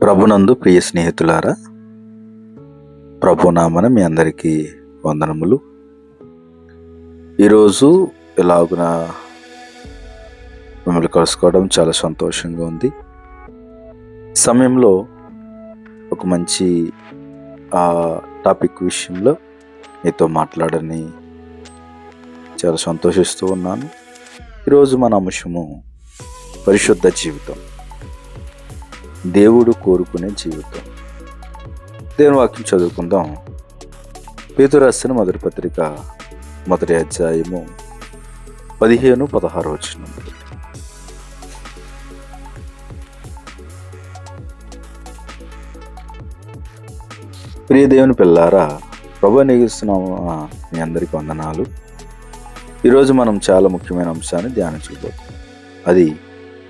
ప్రభునందు ప్రియ స్నేహితులారా, ప్రభునామన మీ అందరికీ వందనములు. ఈరోజు ఎలాగున మిమ్మల్ని కలుసుకోవడం చాలా సంతోషంగా ఉంది. సమయంలో ఒక మంచి టాపిక్ విషయంలో మీతో మాట్లాడని చాలా సంతోషిస్తూ ఉన్నాను. ఈరోజు మన అంశము పరిశుద్ధ జీవితం, దేవుడు కోరుకునే జీవితం. దేవుని వాక్యం చదువుకుందాం. పేతురు రాసిన మొదటి పత్రిక మొదటి అధ్యాయము 15-16 వచనములు. ప్రియ దేవుని పిల్లారా, ప్రభువు నీకిస్తున్నాము మీ అందరికీ వందనాలు. ఈరోజు మనం చాలా ముఖ్యమైన అంశాన్ని ధ్యానించబోతున్నాం. అది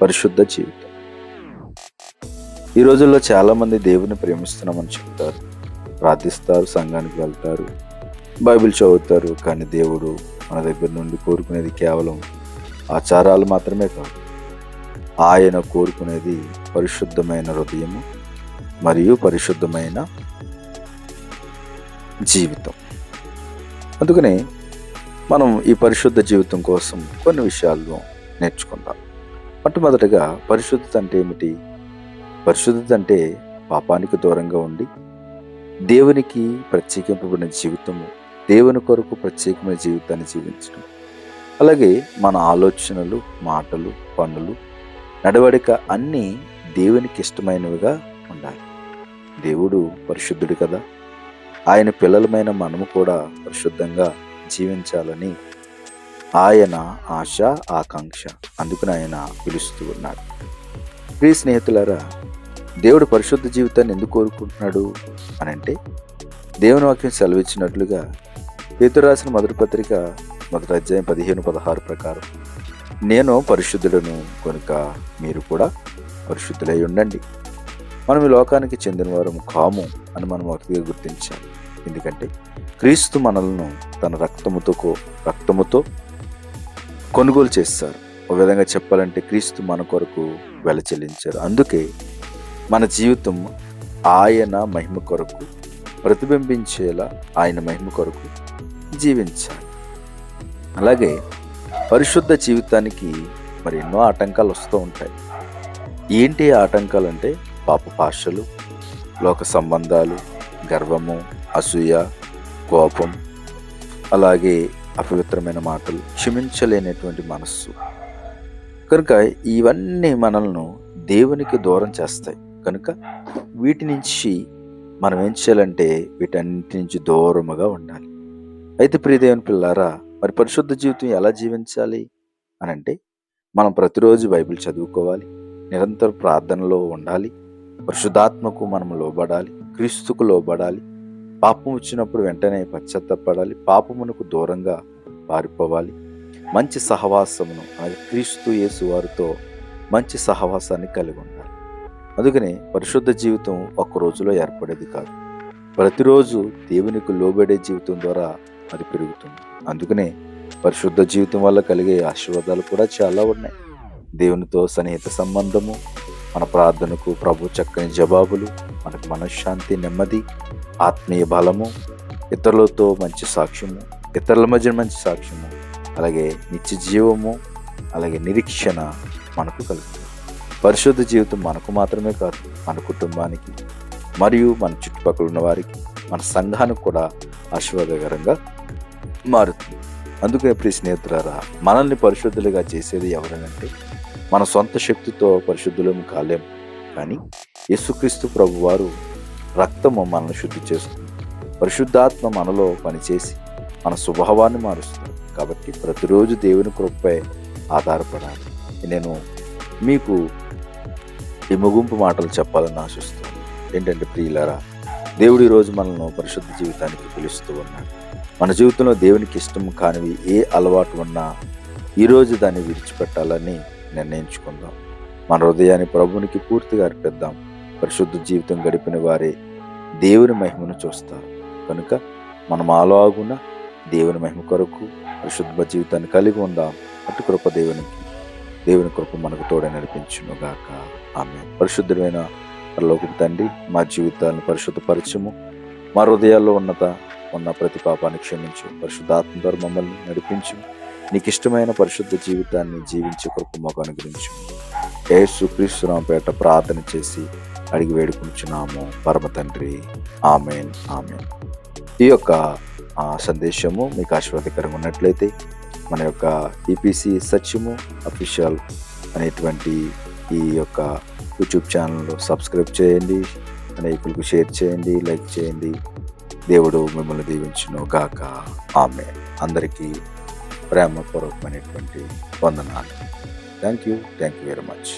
పరిశుద్ధ జీవితం. ఈ రోజుల్లో చాలామంది దేవుని ప్రేమిస్తున్నామని చెప్తారు, ప్రార్థిస్తారు, సంఘానికి వెళ్తారు, బైబిల్ చదువుతారు. కానీ దేవుడు మన దగ్గర నుండి కోరుకునేది కేవలం ఆచారాలు మాత్రమే కాదు. ఆయన కోరుకునేది పరిశుద్ధమైన హృదయము మరియు పరిశుద్ధమైన జీవితం. అందుకనే మనం ఈ పరిశుద్ధ జీవితం కోసం కొన్ని విషయాలను నేర్చుకుందాం. మొట్టమొదటిగా పరిశుద్ధత అంటే ఏమిటి? పరిశుద్ధత అంటే పాపానికి దూరంగా ఉండి దేవునికి ప్రత్యేకింపబడిన జీవితము, దేవుని కొరకు ప్రత్యేకమైన జీవితాన్ని జీవించడం. అలాగే మన ఆలోచనలు, మాటలు, పనులు, నడవడిక అన్నీ దేవునికి ఇష్టమైనవిగా ఉండాలి. దేవుడు పరిశుద్ధుడు కదా. ఆయన పిల్లలమైన మనము కూడా పరిశుద్ధంగా జీవించాలని ఆయన ఆశ, ఆకాంక్ష. అందుకని ఆయన పిలుస్తూ ఉన్నాడు. ప్రియ స్నేహితులారా, దేవుడు పరిశుద్ధ జీవితాన్ని ఎందుకు కోరుకుంటున్నాడు అని అంటే, దేవుని వాక్యం సెలవిచ్చినట్లుగా పేతురు రాసిన మొదటి పత్రిక మొదటి అధ్యాయం 15-16 ప్రకారం, నేను పరిశుద్ధులను కనుక మీరు కూడా పరిశుద్ధులై ఉండండి. మనం ఈ లోకానికి చెందిన వారము కాము అని మనం మొదటిగా గుర్తించాలి. ఎందుకంటే క్రీస్తు మనలను తన రక్తముతో కొనుగోలు చేస్తారు. ఒక విధంగా చెప్పాలంటే క్రీస్తు మన కొరకు వెల చెల్లించారు. అందుకే మన జీవితం ఆయన మహిమ కొరకు ప్రతిబింబించేలా ఆయన మహిమ కొరకు జీవించాలి. అలాగే పరిశుద్ధ జీవితానికి మరి ఎన్నో ఆటంకాలు వస్తూ ఉంటాయి. ఏంటి ఆటంకాలు అంటే పాపపాశలు, లోక సంబంధాలు, గర్వము, అసూయ, కోపం, అలాగే అపవిత్రమైన మాటలు, క్షమించలేనటువంటి మనస్సు. కనుక ఇవన్నీ మనల్ని దేవునికి దూరం చేస్తాయి. కనుక వీటి నుంచి మనం ఏం చేయాలంటే వీటన్నిటి నుంచి దూరముగా ఉండాలి. అయితే ప్రియ దేవుని పిల్లారా, మరి పరిశుద్ధ జీవితం ఎలా జీవించాలి అని అంటే, మనం ప్రతిరోజు బైబిల్ చదువుకోవాలి, నిరంతర ప్రార్థనలో ఉండాలి, పరిశుద్ధాత్మకు మనం లోబడాలి, క్రీస్తుకు లోబడాలి, పాపం వచ్చినప్పుడు వెంటనే పశ్చాత్తాపడాలి, పాపమునకు దూరంగా పారిపోవాలి, మంచి సహవాసమును అలాగే క్రీస్తు యేసు వారితో మంచి సహవాసాన్ని కలిగి ఉండాలి. అందుకనే పరిశుద్ధ జీవితం ఒక్క రోజులో ఏర్పడేది కాదు. ప్రతిరోజు దేవునికి లోబడే జీవితం ద్వారా అది పెరుగుతుంది. అందుకనే పరిశుద్ధ జీవితం వల్ల కలిగే ఆశీర్వాదాలు కూడా చాలా ఉన్నాయి. దేవునితో సన్నిహిత సంబంధము, మన ప్రార్థనకు ప్రభు చక్కని జవాబులు, మనకు మనశ్శాంతి, నెమ్మది, ఆత్మీయ బలము, ఇతరులతో మంచి సాక్ష్యము, ఇతరుల మధ్య మంచి సాక్ష్యము, అలాగే నిత్య జీవము, అలాగే నిరీక్షణ మనకు కలుగుతుంది. పరిశుద్ధ జీవితం మనకు మాత్రమే కాదు, మన కుటుంబానికి మరియు మన చుట్టుపక్కల ఉన్న వారికి, మన సంఘానికి కూడా ఆశీర్వాదకరంగా మారుతుంది. అందుకే ప్రియ స్నేహితులారా, మనల్ని పరిశుద్ధులుగా చేసేది ఎవరనంటే, మన సొంత శక్తితో పరిశుద్ధులము కాలేము. కానీ యేసుక్రీస్తు ప్రభు వారు రక్తము మనల్ని శుద్ధి చేస్తుంది. పరిశుద్ధాత్మ మనలో పనిచేసి మన స్వభావాన్ని మారుస్తుంది. కాబట్టి ప్రతిరోజు దేవుని కృపపై ఆధారపడాలి. నేను మీకు ఈ ముగింపు మాటలు చెప్పాలని ఆశిస్తున్నాను. ఏంటంటే ప్రియులారా, దేవుడు ఈరోజు మనల్ని పరిశుద్ధ జీవితానికి పిలుస్తూ ఉన్నాడు. మన జీవితంలో దేవునికి ఇష్టం కానివి ఏ అలవాటు ఉన్నా ఈరోజు దాన్ని విడిచిపెట్టాలని నిర్ణయించుకుందాం. మన హృదయాన్ని ప్రభునికి పూర్తిగా అర్పిద్దాం. పరిశుద్ధ జీవితం గడిపిన వారే దేవుని మహిమను చూస్తారు. కనుక మనం అలాగున దేవుని మహిమ కొరకు పరిశుద్ధ జీవితాన్ని కలిగి ఉందాం. అటు కృప దేవుని కృప మనకు తోడే నడిపించును గాక. ఆమేన్. పరిశుద్ధమైన పరలోకపు తండ్రి, మా జీవితాలను పరిశుద్ధపరచము. మా హృదయాల్లో ఉన్న ప్రతి పాపాన్ని క్షమించు. పరిశుద్ధాత్మ ద్వారా మమ్మల్ని నడిపించు. నీకు ఇష్టమైన పరిశుద్ధ జీవితాన్ని జీవించే కృప మాకు అనుగ్రహించు. యేసుక్రీస్తు నామమున పేరట ప్రార్థన చేసి అడిగి వేడుకుంటున్నాము పరమ తండ్రి. ఆమేన్, ఆమేన్. ఈ యొక్క సందేశము మీకు ఆశీర్వాదకరంగా ఉన్నట్లయితే మన యొక్క ఈపీసీ సత్యము అఫీషియల్ అనేటువంటి ఈ యొక్క యూట్యూబ్ ఛానల్ సబ్స్క్రైబ్ చేయండి, అనేకులకు షేర్ చేయండి, లైక్ చేయండి. దేవుడు మిమ్మల్ని దీవించును గాక. ఆమేన్. అందరికీ ప్రేమపూర్వకమైనటువంటి వందనాలు. Thank you very much.